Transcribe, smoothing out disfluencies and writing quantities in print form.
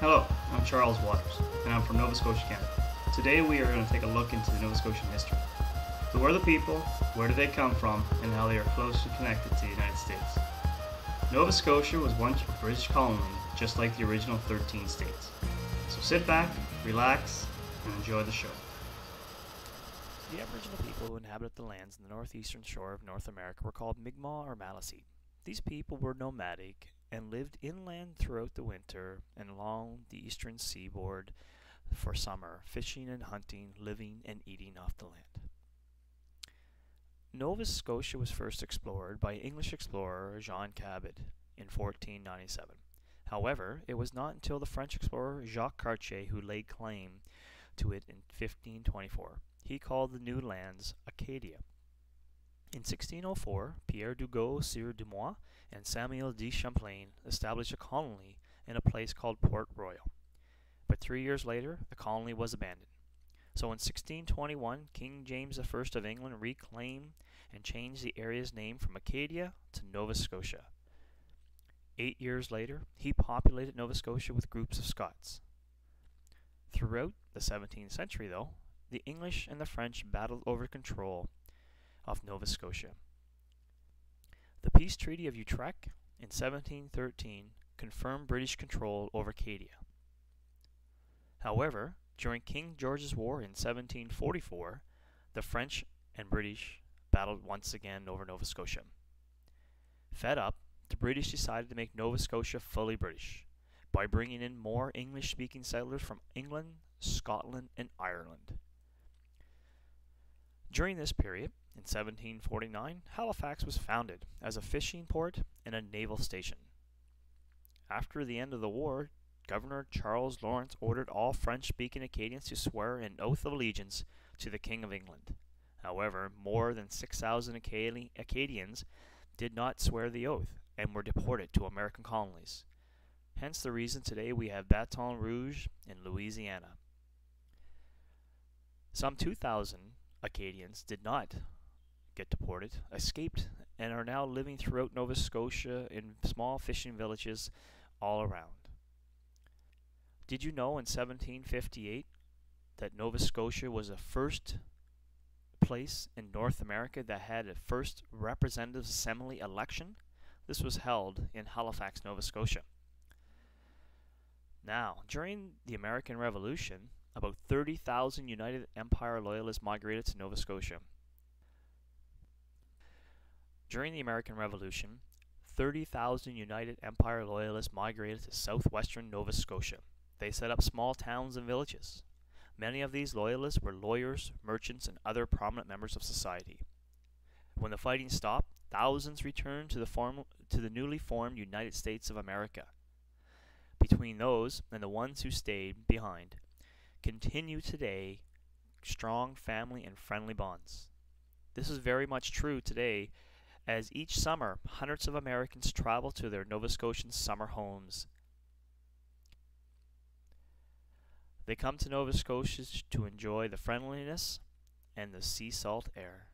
Hello, I'm Charles Watters, and I'm from Nova Scotia, Canada. Today we are going to take a look into the Nova Scotian history. Who are the people, where do they come from, and how they are closely connected to the United States. Nova Scotia was once a British colony, just like the original 13 states. So sit back, relax, and enjoy the show. The Aboriginal people who inhabited the lands in the northeastern shore of North America were called Mi'kmaq or Maliseet. These people were nomadic and lived inland throughout the winter and along the eastern seaboard for summer, fishing and hunting, living and eating off the land. Nova Scotia was first explored by English explorer Jean Cabot in 1497. However, it was not until the French explorer Jacques Cartier who laid claim to it in 1524. He called the new lands Acadia. In 1604, Pierre Dugas Sieur du Mois and Samuel de Champlain established a colony in a place called Port Royal. But 3 years later, the colony was abandoned. So in 1621, King James I of England reclaimed and changed the area's name from Acadia to Nova Scotia. 8 years later, he populated Nova Scotia with groups of Scots. Throughout the 17th century, though, the English and the French battled over control of Nova Scotia. The Peace Treaty of Utrecht in 1713 confirmed British control over Acadia. However, during King George's War in 1744, the French and British battled once again over Nova Scotia. Fed up, the British decided to make Nova Scotia fully British by bringing in more English-speaking settlers from England, Scotland, and Ireland. During this period, in 1749, Halifax was founded as a fishing port and a naval station. After the end of the war, Governor Charles Lawrence ordered all French-speaking Acadians to swear an oath of allegiance to the King of England. However, more than 6,000 Acadians did not swear the oath and were deported to American colonies. Hence the reason today we have Baton Rouge in Louisiana. Some 2,000 Acadians did not get deported, escaped, and are now living throughout Nova Scotia in small fishing villages all around. Did you know in 1758 that Nova Scotia was the first place in North America that had a first Representative Assembly election? This was held in Halifax, Nova Scotia. Now, during the American Revolution, about 30,000 United Empire Loyalists migrated to Nova Scotia. During the American Revolution, 30,000 United Empire Loyalists migrated to southwestern Nova Scotia. They set up small towns and villages. Many of these Loyalists were lawyers, merchants, and other prominent members of society. When the fighting stopped, thousands returned to the newly formed United States of America. Between those and the ones who stayed behind, continue today strong family and friendly bonds. This is very much true today, as each summer hundreds of Americans travel to their Nova Scotian summer homes. They come to Nova Scotia to enjoy the friendliness and the sea salt air.